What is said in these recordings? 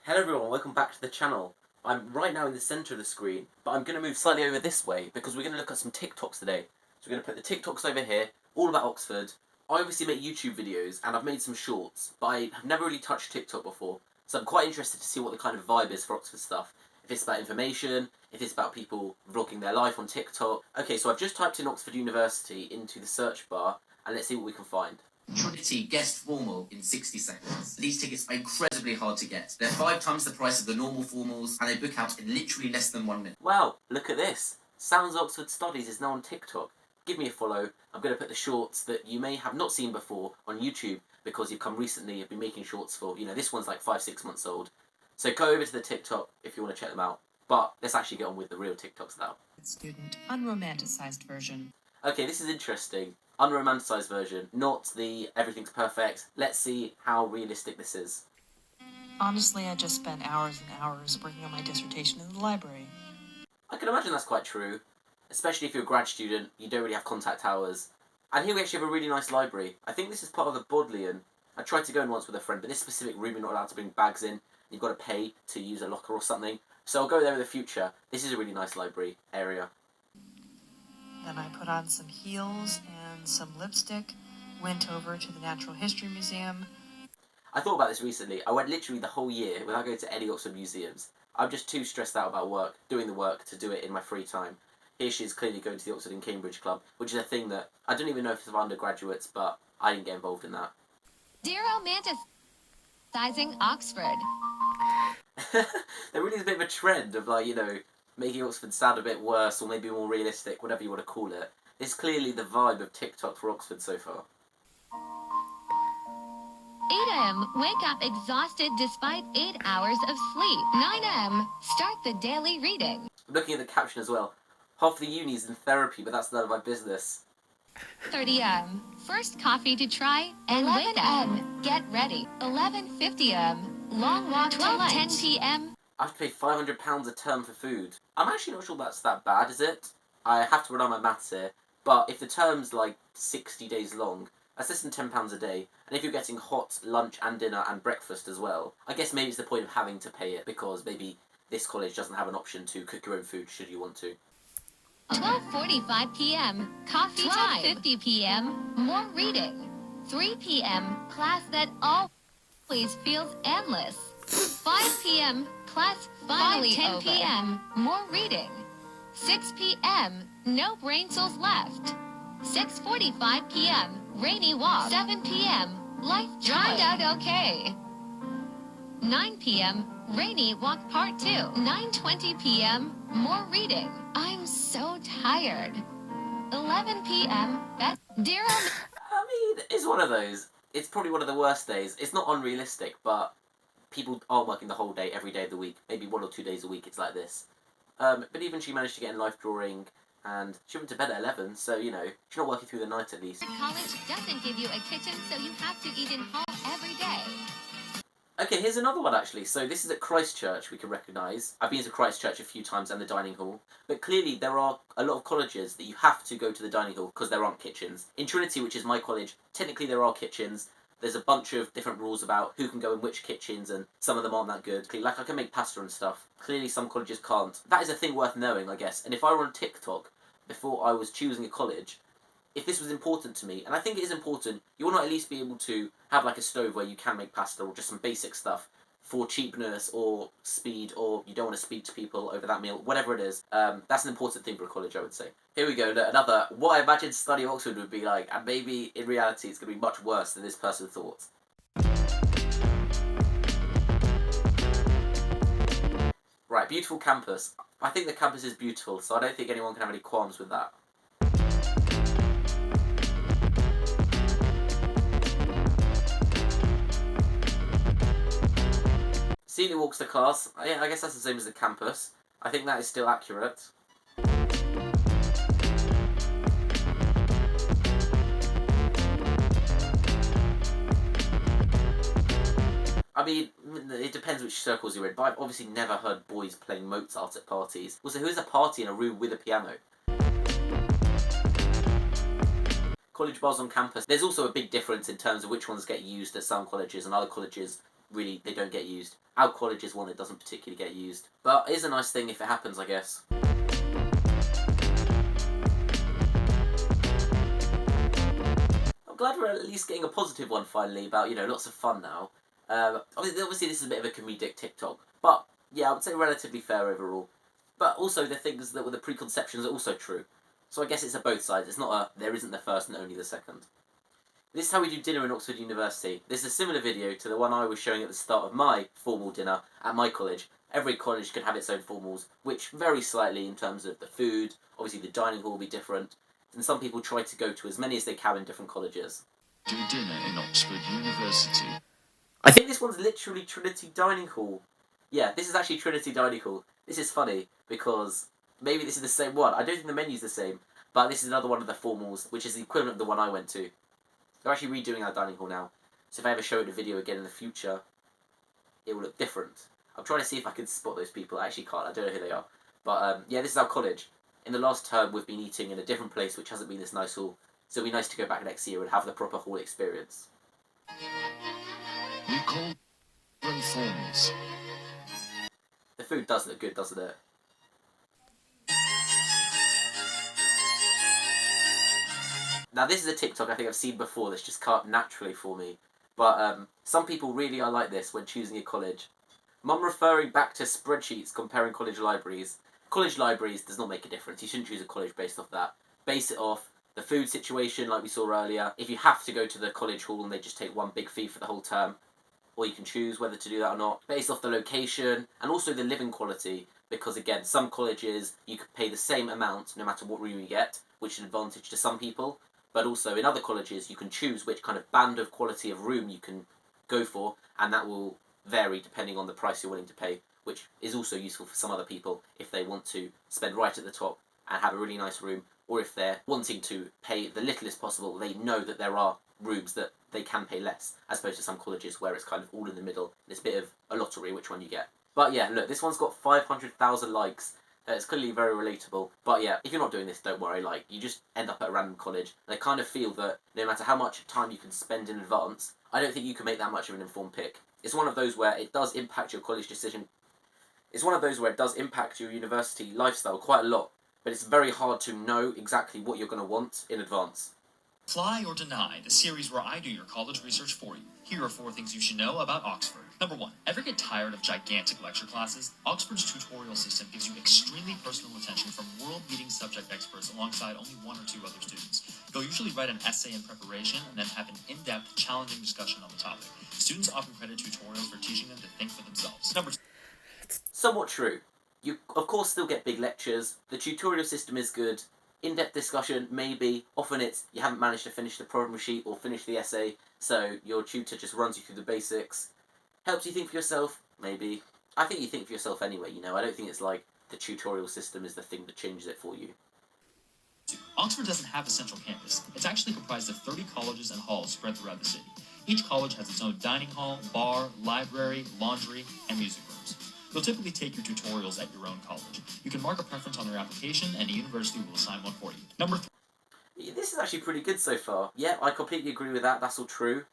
Hello everyone, welcome back to the channel. I'm right now in the centre of the screen, but I'm going to move slightly over this way because we're going to look at some TikToks today. So we're going to put the TikToks over here, all about Oxford. I obviously make YouTube videos and I've made some shorts, but I have never really touched TikTok before. So I'm quite interested to see what the kind of vibe is for Oxford stuff. If it's about information, if it's about people vlogging their life on TikTok. Okay, so I've just typed in Oxford University into the search bar and let's see what we can find. Trinity guest formal in 60 seconds. These tickets are incredibly hard to get. They're 5 times the price of the normal formals, and they book out in literally less than 1 minute. Wow, look at this. Sounds Oxford Studies is now on TikTok. Give me a follow. I'm going to put the shorts that you may have not seen before on YouTube because you've come recently, you've been making shorts for, this one's like 5-6 months old. So go over to the TikTok if you want to check them out. But let's actually get on with the real TikToks now. Student, unromanticized version. Okay, this is interesting. Unromanticized version, not the everything's perfect. Let's see how realistic this is. Honestly, I just spent hours and hours working on my dissertation in the library. I can imagine that's quite true. Especially if you're a grad student, you don't really have contact hours. And here we actually have a really nice library. I think this is part of the Bodleian. I tried to go in once with a friend, but this specific room you're not allowed to bring bags in. You've got to pay to use a locker or something. So I'll go there in the future. This is a really nice library area. Then I put on some heels and some lipstick, went over to the Natural History Museum. I thought about this recently. I went literally the whole year without going to any Oxford museums. I'm just too stressed out about work, doing the work to do it in my free time. Here she is clearly going to the Oxford and Cambridge Club, which is a thing that I don't even know if it's for undergraduates, but I didn't get involved in that. Dear romanticizing Oxford. There really is a bit of a trend of making Oxford sound a bit worse or maybe more realistic, whatever you want to call it. It's clearly the vibe of TikTok for Oxford so far. 8 a.m. Wake up exhausted despite 8 hours of sleep. 9 a.m. Start the daily reading. I'm looking at the caption as well. Half the uni's in therapy, but that's none of my business. 30 a.m. First coffee to try and 11 a.m. Get ready. 11:50 a.m. Long walk to lunch. 10 p.m. I have to pay £500 a term for food. I'm actually not sure that's that bad, is it? I have to rely on my maths here, but if the term's like 60 days long, that's less than £10 a day, and if you're getting hot lunch and dinner and breakfast as well, I guess maybe it's the point of having to pay it, because maybe this college doesn't have an option to cook your own food should you want to. 12:45 p.m. Coffee time. 12:50 p.m. More reading. 3 p.m. Class that always feels endless. 5 p.m. Class finally 10 p.m. More reading. 6 p.m. No brain cells left. 6:45 p.m. Rainy walk. 7 p.m. Life turned out okay. 9 p.m. Rainy walk part 2. 9:20 p.m. More reading. I'm so tired. 11 p.m. Dear I mean, it's one of those. It's probably one of the worst days. It's not unrealistic, but people aren't working the whole day, every day of the week. Maybe 1 or 2 days a week it's like this. But even she managed to get in life drawing, and she went to bed at 11, so, she's not working through the night at least. College doesn't give you a kitchen, so you have to eat in home every day. Okay, here's another one actually. So this is at Christchurch, we can recognise. I've been to Christchurch a few times and the dining hall. But clearly there are a lot of colleges that you have to go to the dining hall because there aren't kitchens. In Trinity, which is my college, technically there are kitchens. There's a bunch of different rules about who can go in which kitchens, and some of them aren't that good. Like, I can make pasta and stuff. Clearly some colleges can't. That is a thing worth knowing, I guess. And if I were on TikTok before I was choosing a college, if this was important to me, and I think it is important, you want to at least be able to have like a stove where you can make pasta or just some basic stuff for cheapness or speed, or you don't want to speak to people over that meal, whatever it is. That's an important thing for a college, I would say. Here we go, another, what I imagine study at Oxford would be like, and maybe in reality it's going to be much worse than this person thought. Right, beautiful campus. I think the campus is beautiful, so I don't think anyone can have any qualms with that. Celia walks to class. I guess that's the same as the campus. I think that is still accurate. I mean, it depends which circles you're in, but I've obviously never heard boys playing Mozart at parties. Also, who's a party in a room with a piano? College bars on campus. There's also a big difference in terms of which ones get used at some colleges and other colleges really, they don't get used. Our college is one that doesn't particularly get used. But it is a nice thing if it happens, I guess. I'm glad we're at least getting a positive one finally about, lots of fun now. Obviously this is a bit of a comedic TikTok, but yeah, I would say relatively fair overall. But also the things that were the preconceptions are also true. So I guess it's a both sides. It's not a, there isn't the first and only the second. This is how we do dinner in Oxford University. This is a similar video to the one I was showing at the start of my formal dinner at my college. Every college can have its own formals, which vary slightly in terms of the food. Obviously the dining hall will be different. And some people try to go to as many as they can in different colleges. Do dinner in Oxford University. I think this one's literally Trinity Dining Hall. Yeah, this is actually Trinity Dining Hall. This is funny because maybe this is the same one. I don't think the menu's the same, but this is another one of the formals, which is the equivalent of the one I went to. They're actually redoing our dining hall now, so if I ever show it a video again in the future, it will look different. I'm trying to see if I can spot those people. I actually can't. I don't know who they are. But yeah, this is our college. In the last term, we've been eating in a different place, which hasn't been this nice hall. So it'll be nice to go back next year and have the proper hall experience. We call them formals. The food does look good, doesn't it? Now this is a TikTok I think I've seen before that's just cut naturally for me. But some people really are like this when choosing a college. Mum referring back to spreadsheets comparing college libraries. College libraries does not make a difference. You shouldn't choose a college based off that. Base it off the food situation like we saw earlier. If you have to go to the college hall and they just take one big fee for the whole term, or you can choose whether to do that or not. Based off the location and also the living quality. Because again, some colleges you could pay the same amount no matter what room you get, which is an advantage to some people. But also in other colleges you can choose which kind of band of quality of room you can go for, and that will vary depending on the price you're willing to pay, which is also useful for some other people if they want to spend right at the top and have a really nice room, or if they're wanting to pay the littlest possible, they know that there are rooms that they can pay less, as opposed to some colleges where it's kind of all in the middle. It's a bit of a lottery which one you get. But yeah, look, this one's got 500,000 likes. It's clearly very relatable. But yeah, if you're not doing this, don't worry. Like, you just end up at a random college. They kind of feel that no matter how much time you can spend in advance, I don't think you can make that much of an informed pick. It's one of those where it does impact your college decision. It's one of those where it does impact your university lifestyle quite a lot. But it's very hard to know exactly what you're going to want in advance. Fly or Deny, the series where I do your college research for you. Here are 4 things you should know about Oxford. Number 1, ever get tired of gigantic lecture classes? Oxford's tutorial system gives you extremely personal attention from world-beating subject experts alongside only 1 or 2 other students. You'll usually write an essay in preparation and then have an in-depth, challenging discussion on the topic. Students often credit tutorials for teaching them to think for themselves. Number 2. Somewhat true. You, of course, still get big lectures. The tutorial system is good. In-depth discussion, maybe. Often it's you haven't managed to finish the problem sheet or finish the essay, so your tutor just runs you through the basics. Helps you think for yourself, maybe. I think you think for yourself anyway, I don't think it's like the tutorial system is the thing that changes it for you. Oxford doesn't have a central campus. It's actually comprised of 30 colleges and halls spread throughout the city. Each college has its own dining hall, bar, library, laundry, and music rooms. You'll typically take your tutorials at your own college. You can mark a preference on your application, and the university will assign one for you. Number 3. This is actually pretty good so far. Yeah, I completely agree with that. That's all true.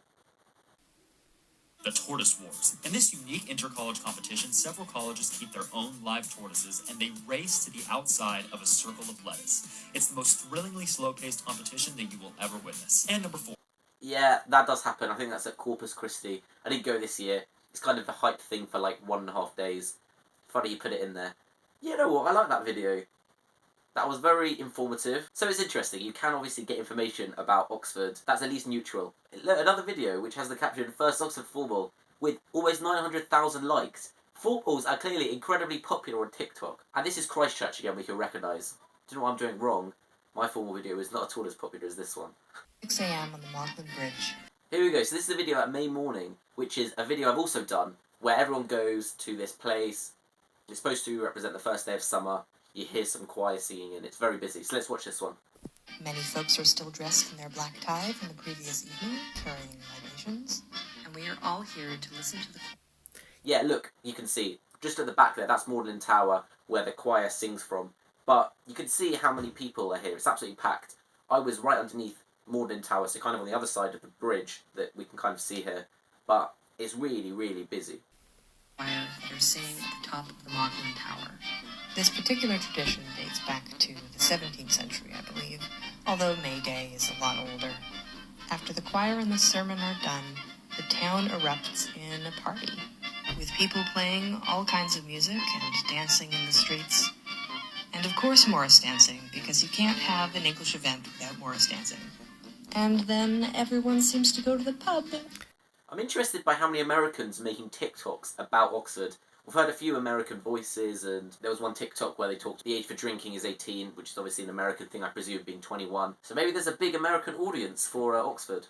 The Tortoise Wars. In this unique inter-college competition, several colleges keep their own live tortoises, and they race to the outside of a circle of lettuce. It's the most thrillingly slow-paced competition that you will ever witness. And number 4. Yeah, that does happen. I think that's at Corpus Christi. I didn't go this year. It's kind of the hype thing for like 1.5 days. Funny you put it in there. You know what? I like that video. That was very informative. So it's interesting. You can obviously get information about Oxford that's at least neutral. Look, another video which has the caption "First Oxford Formal" with almost 900,000 likes. Formals are clearly incredibly popular on TikTok. And this is Christchurch again, we can recognise. Do you know what I'm doing wrong? My formal video is not at all as popular as this one. 6 a.m. on the Malkin Bridge. Here we go. So this is a video at May morning, which is a video I've also done, where everyone goes to this place. It's supposed to represent the first day of summer. You hear some choir singing and it's very busy. So let's watch this one. Many folks are still dressed in their black tie from the previous evening, carrying libations. And we are all here to listen to the... Yeah, look, you can see, just at the back there, that's Magdalen Tower, where the choir sings from. But you can see how many people are here. It's absolutely packed. I was right underneath Magdalen Tower, so kind of on the other side of the bridge that we can kind of see here. But It's really, really busy. Choir they're singing at the top of the Magdalen Tower. This particular tradition dates back to the 17th century, I believe, although May Day is a lot older. After the choir and the sermon are done, the town erupts in a party, with people playing all kinds of music and dancing in the streets. And of course Morris dancing, because you can't have an English event without Morris dancing. And then everyone seems to go to the pub. I'm interested by how many Americans are making TikToks about Oxford. We've heard a few American voices, and there was one TikTok where they talked the age for drinking is 18, which is obviously an American thing, I presume, being 21. So maybe there's a big American audience for Oxford.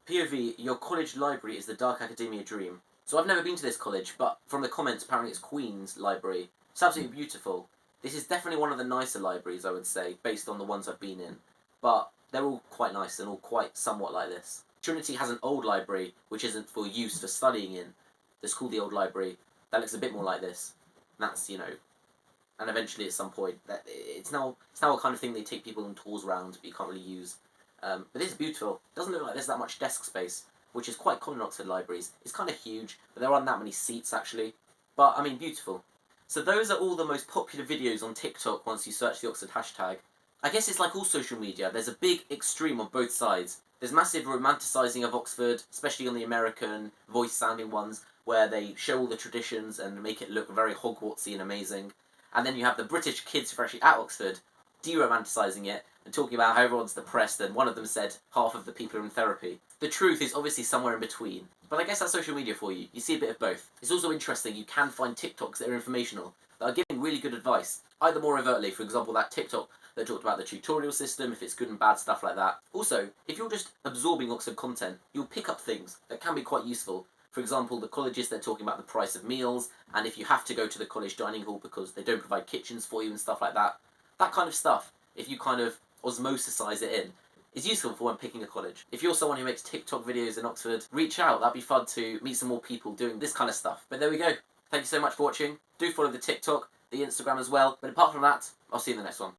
POV, your college library is the Dark Academia dream. So I've never been to this college, but from the comments, apparently it's Queen's library. It's absolutely beautiful. This is definitely one of the nicer libraries, I would say, based on the ones I've been in. But they're all quite nice and all quite somewhat like this. Trinity has an old library, which isn't for use for studying in. That's called the Old Library. That looks a bit more like this. And that's, and eventually at some point, it's now a kind of thing they take people on tours around, but you can't really use. But this is beautiful. It doesn't look like there's that much desk space, which is quite common in Oxford libraries. It's kind of huge, but there aren't that many seats actually. But, I mean, beautiful. So those are all the most popular videos on TikTok once you search the Oxford hashtag. I guess it's like all social media, there's a big extreme on both sides. There's massive romanticising of Oxford, especially on the American voice-sounding ones, where they show all the traditions and make it look very Hogwartsy and amazing. And then you have the British kids who are actually at Oxford, de-romanticising it, and talking about how everyone's depressed, and one of them said half of the people are in therapy. The truth is obviously somewhere in between. But I guess that's social media for you. You see a bit of both. It's also interesting you can find TikToks that are informational, that are giving really good advice, either more overtly, for example that TikTok that talked about the tutorial system, if it's good and bad, stuff like that. Also, if you're just absorbing Oxford content, you'll pick up things that can be quite useful. For example, the colleges, they're talking about the price of meals, and if you have to go to the college dining hall because they don't provide kitchens for you and stuff like that. That kind of stuff, if you kind of osmosisize it in, is useful for when picking a college. If you're someone who makes TikTok videos in Oxford, reach out. That'd be fun to meet some more people doing this kind of stuff. But there we go. Thank you so much for watching. Do follow the TikTok, the Instagram as well. But apart from that, I'll see you in the next one.